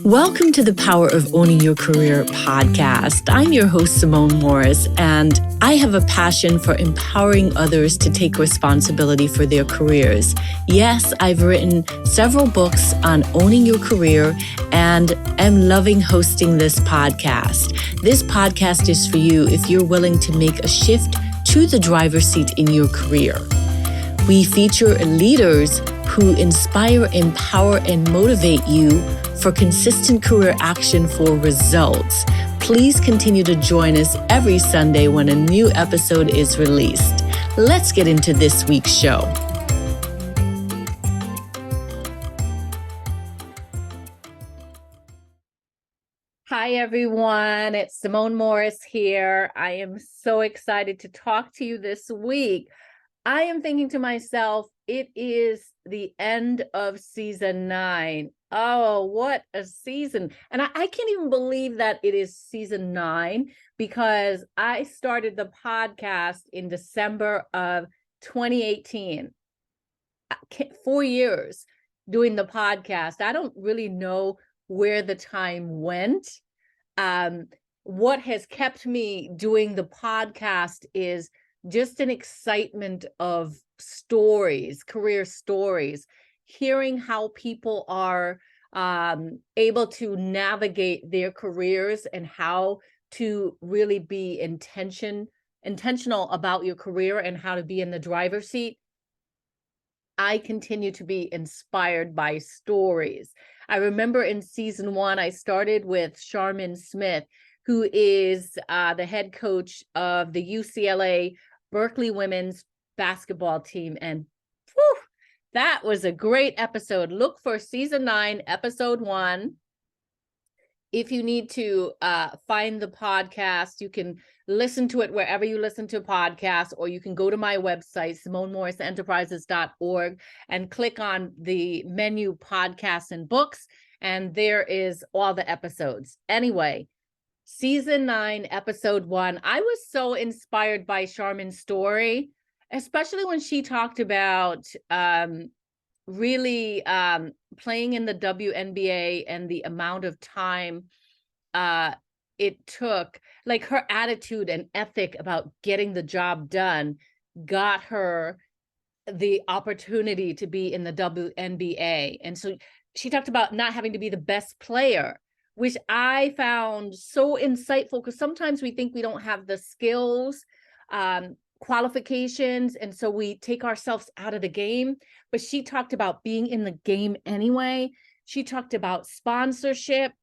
Welcome to the Power of Owning Your Career podcast. I'm your host, Simone Morris, and I have a passion for empowering others to take responsibility for their careers. Yes, I've written several books on owning your career and am loving hosting this podcast. This podcast is for you if you're willing to make a shift to the driver's seat in your career. We feature leaders who inspire, empower, and motivate you for consistent career action for results. Please continue to join us every Sunday when a new episode is released. Let's get into this week's show. Hi, everyone. It's Simone Morris here. I am so excited to talk to you this week. I am thinking to myself, it is the end of season 9. Oh, what a season. And I can't even believe that it is season 9 because I started the podcast in December of 2018. 4 years doing the podcast. I don't really know where the time went. What has kept me doing the podcast is just an excitement of stories, career stories, hearing how people are able to navigate their careers and how to really be intentional about your career and how to be in the driver's seat. I continue to be inspired by stories. I remember in season 1, I started with Charmin Smith, who is the head coach of the UCLA Berkeley women's basketball team. And whew, that was a great episode. Look for season 9, episode 1. If you need to find the podcast, you can listen to it wherever you listen to podcasts, or you can go to my website, SimoneMorrisEnterprises.org, and click on the menu podcasts and books, and there is all the episodes. Anyway, season 9, episode 1, I was so inspired by Charmin's story, especially when she talked about really playing in the WNBA and the amount of time it took, like her attitude and ethic about getting the job done got her the opportunity to be in the WNBA. And so she talked about not having to be the best player, which I found so insightful, because sometimes we think we don't have the skills, qualifications, and so we take ourselves out of the game. But she talked about being in the game anyway. She talked about sponsorship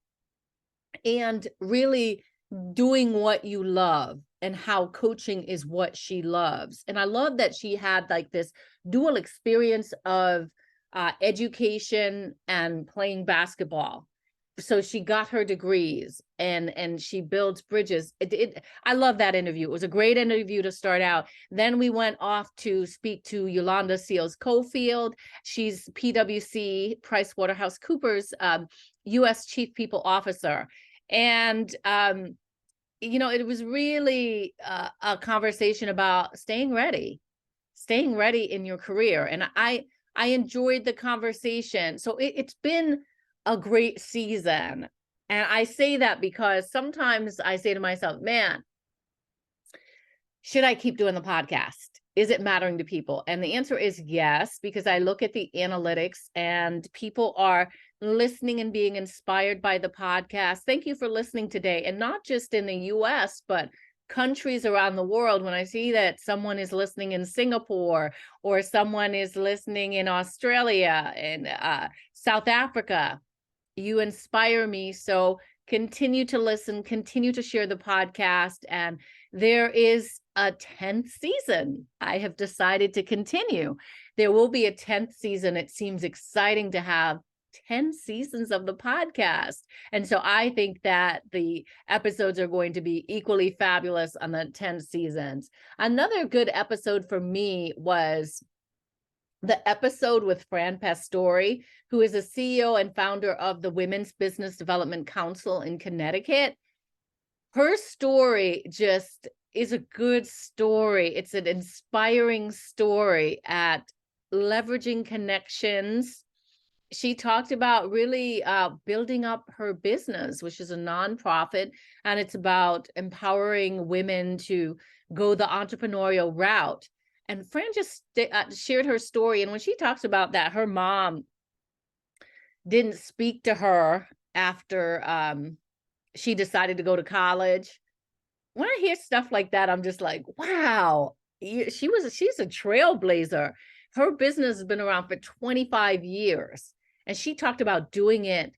and really doing what you love, and how coaching is what she loves. And I love that she had like this dual experience of education and playing basketball. So she got her degrees and she builds bridges. I love that interview. It was a great interview to start out. Then we went off to speak to Yolanda Seals-Cofield. She's PwC, PricewaterhouseCoopers, U.S. Chief People Officer. And, it was really a conversation about staying ready in your career. And I enjoyed the conversation. So it's been a great season. And I say that because sometimes I say to myself, man, should I keep doing the podcast? Is it mattering to people? And the answer is yes, because I look at the analytics and people are listening and being inspired by the podcast. Thank you for listening today. And not just in the US, but countries around the world. When I see that someone is listening in Singapore, or someone is listening in Australia and South Africa, you inspire me. So continue to listen, continue to share the podcast. And there is a 10th season. I have decided to continue. There will be a 10th season. It seems exciting to have 10 seasons of the podcast. And so I think that the episodes are going to be equally fabulous on the 10 seasons. Another good episode for me was the episode with Fran Pastore, who is a CEO and founder of the Women's Business Development Council in Connecticut. Her story just is a good story. It's an inspiring story at leveraging connections she talked about really building up her business, which is a nonprofit, and it's about empowering women to go the entrepreneurial route. And Fran just shared her story. And when she talks about that, her mom didn't speak to her after she decided to go to college. When I hear stuff like that, I'm just like, wow, she's a trailblazer. Her business has been around for 25 years. And she talked about doing it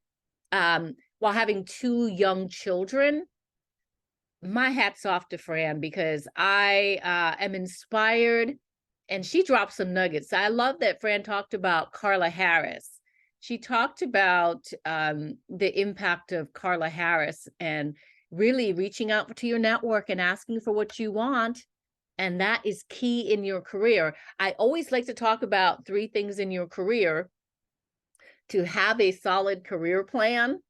while having 2 young children. My hat's off to Fran, because I am inspired, and she dropped some nuggets. I love that Fran talked about Carla Harris. She talked about the impact of Carla Harris and really reaching out to your network and asking for what you want. And that is key in your career. I always like to talk about 3 things in your career: to have a solid career plan,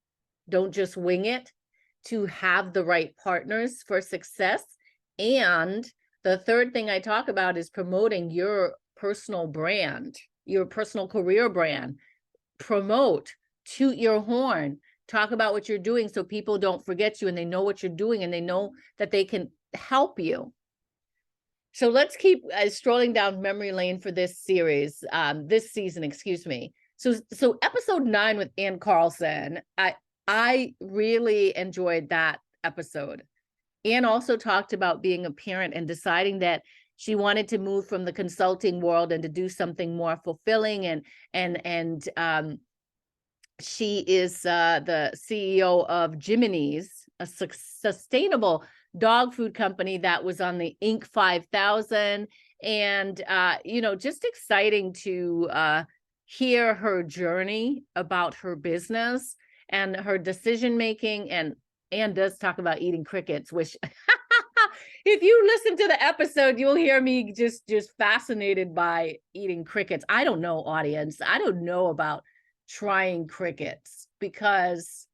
don't just wing it; to have the right partners for success. And the third thing I talk about is promoting your personal brand, your personal career brand. Promote, toot your horn, talk about what you're doing so people don't forget you, and they know what you're doing, and they know that they can help you. So let's keep strolling down memory lane for this series, this season, excuse me. So episode 9 with Ann Carlson, I really enjoyed that episode. Ann also talked about being a parent and deciding that she wanted to move from the consulting world and to do something more fulfilling. And she is the CEO of Jiminy's, a sustainable dog food company that was on the Inc. 5000. And just exciting to hear her journey about her business and her decision making. And Anne does talk about eating crickets, which if you listen to the episode, you'll hear me just fascinated by eating crickets. I don't know, audience. I don't know about trying crickets, because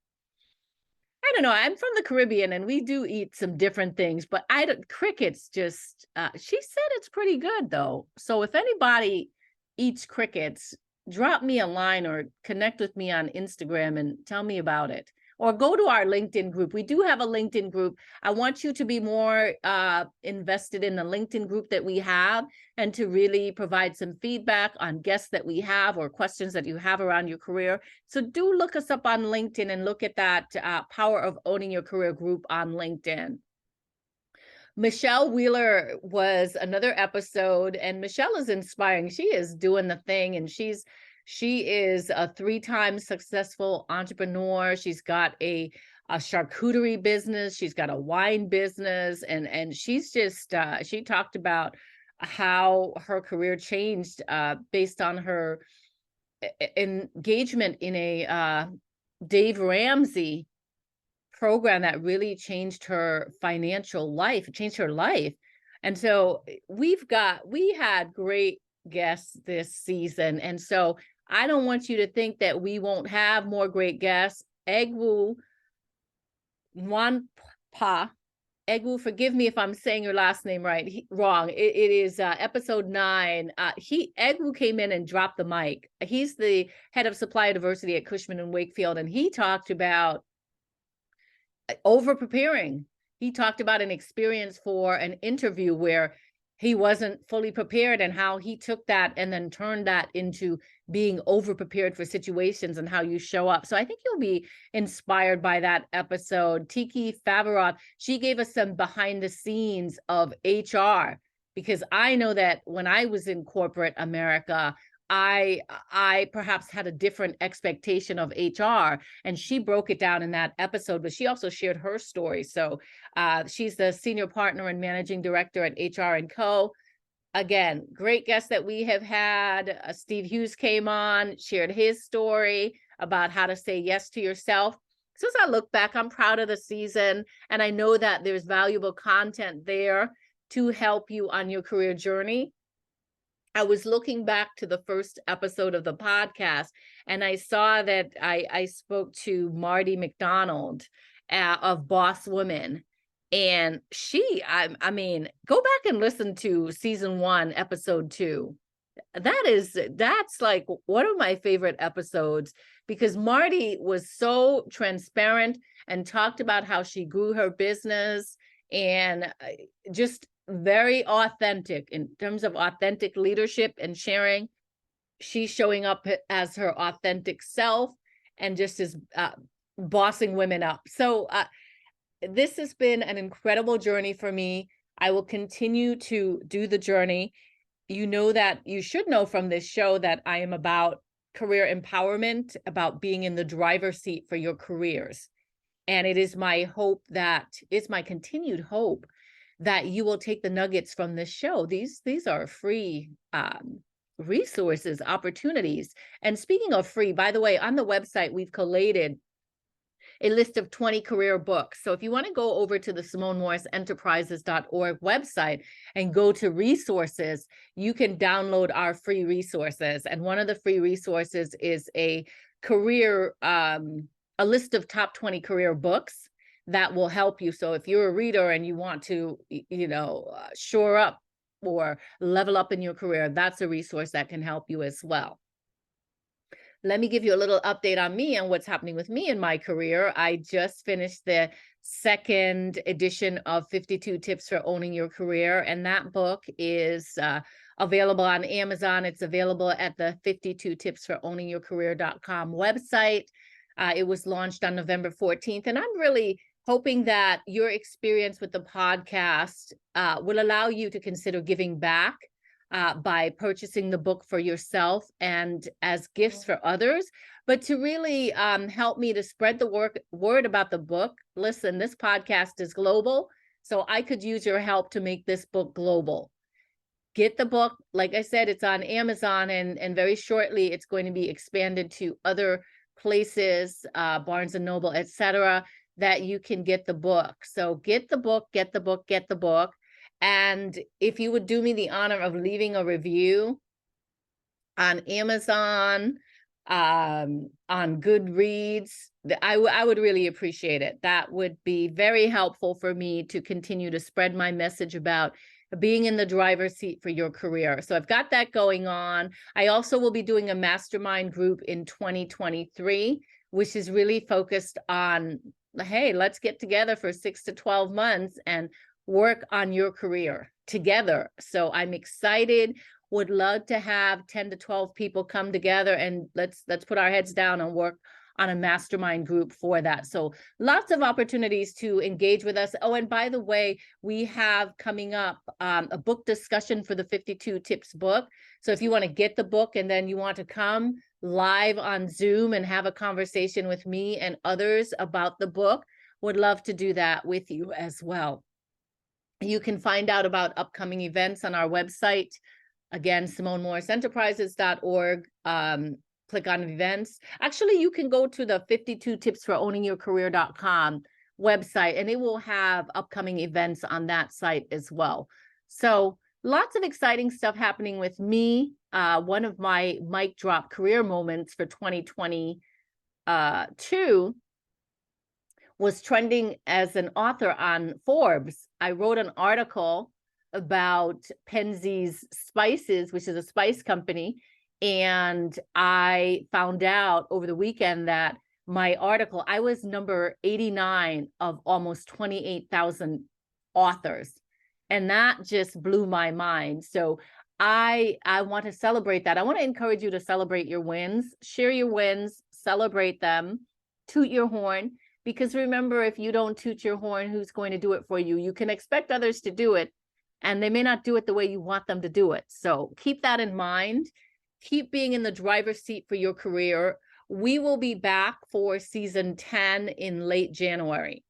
I don't know. I'm from the Caribbean and we do eat some different things, but crickets just, she said it's pretty good though. So if anybody eats crickets, drop me a line or connect with me on Instagram and tell me about it. Or go to our LinkedIn group. We do have a LinkedIn group. I want you to be more invested in the LinkedIn group that we have, and to really provide some feedback on guests that we have or questions that you have around your career. So do look us up on LinkedIn and look at that Power of Owning Your Career group on LinkedIn. Michelle Wheeler was another episode, and Michelle is inspiring. She is doing the thing, and she is a 3-time successful entrepreneur. She's got a charcuterie business. She's got a wine business, and she's just she talked about how her career changed based on her engagement in a Dave Ramsey program that really changed her financial life, changed her life. And so we had great guests this season. And so I don't want you to think that we won't have more great guests. Egwu Nwanpa, Egwu, forgive me if I'm saying your last name wrong. It is episode 9. Egwu came in and dropped the mic. He's the head of supply diversity at Cushman and Wakefield, and he talked about over preparing. He talked about an experience for an interview where he wasn't fully prepared, and how he took that and then turned that into being over prepared for situations and how you show up. So I think you'll be inspired by that episode. Tiki Favarov, she gave us some behind the scenes of HR, because I know that when I was in corporate America, I perhaps had a different expectation of HR, and she broke it down in that episode, but she also shared her story. So she's the senior partner and managing director at HR & Co. Again, great guests that we have had. Steve Hughes came on, shared his story about how to say yes to yourself. So as I look back, I'm proud of the season, and I know that there's valuable content there to help you on your career journey. I was looking back to the first episode of the podcast, and I saw that I spoke to Marty McDonald of Boss Women. And I mean, go back and listen to season 1, episode 2. That's like one of my favorite episodes, because Marty was so transparent and talked about how she grew her business, and just very authentic in terms of authentic leadership and sharing. She's showing up as her authentic self and just as bossing women up. So this has been an incredible journey for me. I will continue to do the journey. You know that you should know from this show that I am about career empowerment, about being in the driver's seat for your careers. And it is my hope that it's my continued hope that you will take the nuggets from this show. These are free resources, opportunities. And speaking of free, by the way, on the website, we've collated a list of 20 career books. So if you want to go over to the SimoneMorrisEnterprises.org website and go to resources, you can download our free resources. And one of the free resources is a list of top 20 career books that will help you. So if you're a reader and you want to, shore up or level up in your career, that's a resource that can help you as well. Let me give you a little update on me and what's happening with me in my career. I just finished the second edition of 52 Tips for Owning Your Career, and that book is available on Amazon. It's available at the 52tipsforowningyourcareer.com website. It was launched on November 14th, and I'm really hoping that your experience with the podcast will allow you to consider giving back by purchasing the book for yourself and as gifts for others, but to really help me to spread the word about the book. Listen, this podcast is global, so I could use your help to make this book global. Get the book. Like I said, it's on Amazon, and very shortly it's going to be expanded to other places, Barnes and Noble, etc., that you can get the book. So get the book, get the book, get the book. And if you would do me the honor of leaving a review on Amazon, on Goodreads, I would really appreciate it. That would be very helpful for me to continue to spread my message about being in the driver's seat for your career. So I've got that going on. I also will be doing a mastermind group in 2023, which is really focused on, hey, let's get together for 6 to 12 months and work on your career together. So I'm excited, would love to have 10 to 12 people come together, and let's put our heads down and work on a mastermind group for that. So lots of opportunities to engage with us. Oh, and by the way, we have coming up a book discussion for the 52 Tips book. So if you want to get the book and then you want to come live on Zoom and have a conversation with me and others about the book, would love to do that with you as well. You can find out about upcoming events on our website. Again, SimoneMorrisEnterprises.org. Click on events. Actually, you can go to the 52tipsforowningyourcareer.com website, and it will have upcoming events on that site as well. So lots of exciting stuff happening with me. One of my mic drop career moments for 2022 was trending as an author on Forbes. I wrote an article about Penzeys Spices, which is a spice company. And I found out over the weekend that my article, I was number 89 of almost 28,000 authors. And that just blew my mind. So I want to celebrate that. I want to encourage you to celebrate your wins, share your wins, celebrate them, toot your horn. Because remember, if you don't toot your horn, who's going to do it for you? You can expect others to do it, and they may not do it the way you want them to do it. So keep that in mind. Keep being in the driver's seat for your career. We will be back for season 10 in late January.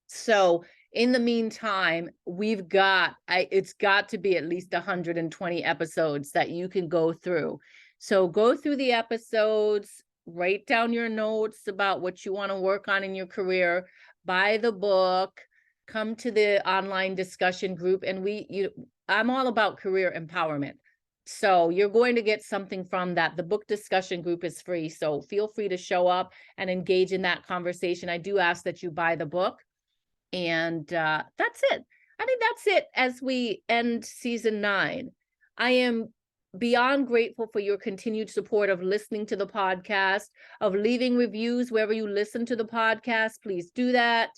So in the meantime, it's got to be at least 120 episodes that you can go through. So go through the episodes, write down your notes about what you want to work on in your career, buy the book, come to the online discussion group. And I'm all about career empowerment. So you're going to get something from that. The book discussion group is free. So feel free to show up and engage in that conversation. I do ask that you buy the book. And that's it. I think that's it as we end season 9. I am beyond grateful for your continued support of listening to the podcast, of leaving reviews wherever you listen to the podcast. Please do that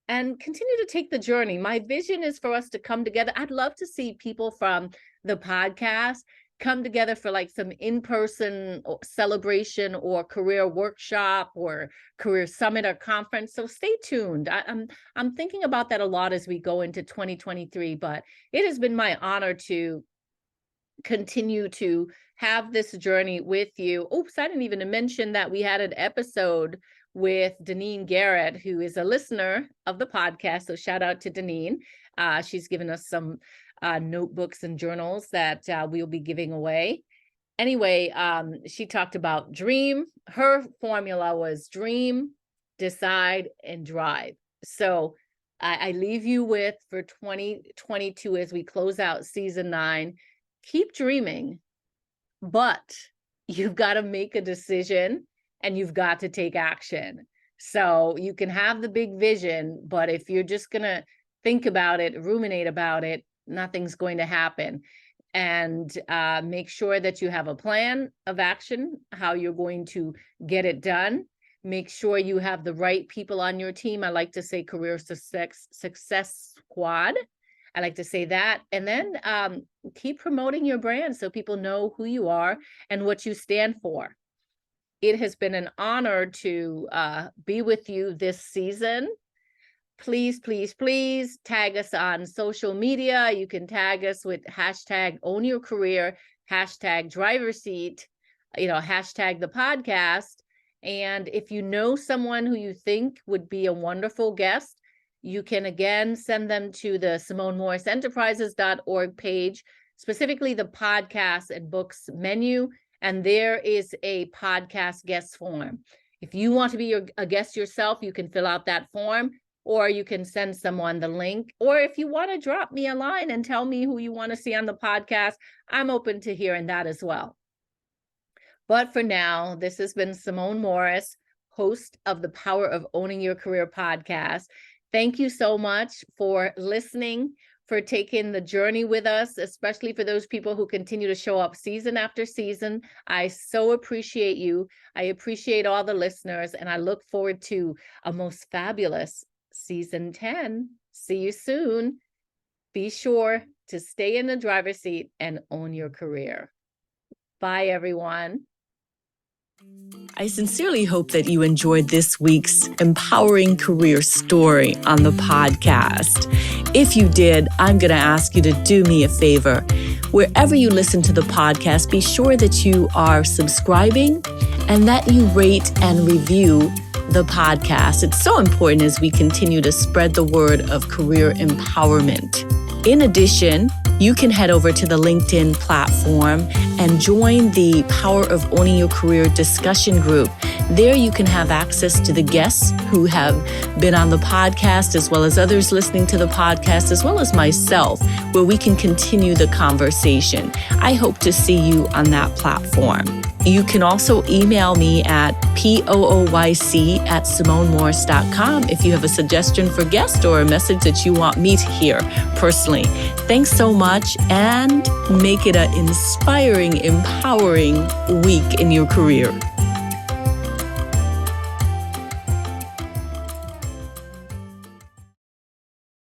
and continue to take the journey. My vision is for us to come together. I'd love to see people from the podcast come together for like some in-person celebration or career workshop or career summit or conference. So stay tuned. I'm thinking about that a lot as we go into 2023, but it has been my honor to continue to have this journey with you. Oops, I didn't even mention that we had an episode with Deneen Garrett, who is a listener of the podcast. So shout out to Deneen. She's given us some notebooks and journals that we'll be giving away. Anyway, she talked about dream. Her formula was dream, decide, and drive. So I leave you with, for 2022, as we close out season 9, keep dreaming, but you've got to make a decision and you've got to take action. So you can have the big vision, but if you're just going to think about it, ruminate about it, nothing's going to happen. And make sure that you have a plan of action, how you're going to get it done. Make sure you have the right people on your team. I like to say career success squad. I like to say that. And then keep promoting your brand so people know who you are and what you stand for. It has been an honor to be with you this season. Please, please, please tag us on social media. You can tag us with hashtag own your career, hashtag driver's seat, hashtag the podcast. And if you know someone who you think would be a wonderful guest, you can again send them to the SimoneMorrisEnterprises.org page, specifically the podcasts and books menu. And there is a podcast guest form. If you want to be a guest yourself, you can fill out that form, or you can send someone the link. Or if you want to drop me a line and tell me who you want to see on the podcast, I'm open to hearing that as well. But for now, this has been Simone Morris, host of the Power of Owning Your Career podcast. Thank you so much for listening, for taking the journey with us, especially for those people who continue to show up season after season. I so appreciate you. I appreciate all the listeners, and I look forward to a most fabulous season 10. See you soon. Be sure to stay in the driver's seat and own your career. Bye, everyone. I sincerely hope that you enjoyed this week's empowering career story on the podcast. If you did, I'm going to ask you to do me a favor. Wherever you listen to the podcast, be sure that you are subscribing and that you rate and review the podcast. It's so important as we continue to spread the word of career empowerment. In addition, you can head over to the LinkedIn platform and join the Power of Owning Your Career discussion group. There you can have access to the guests who have been on the podcast, as well as others listening to the podcast, as well as myself, where we can continue the conversation. I hope to see you on that platform. You can also email me at pooyc@simonemorris.com if you have a suggestion for guest or a message that you want me to hear personally. Thanks so much, and make it an inspiring, empowering week in your career.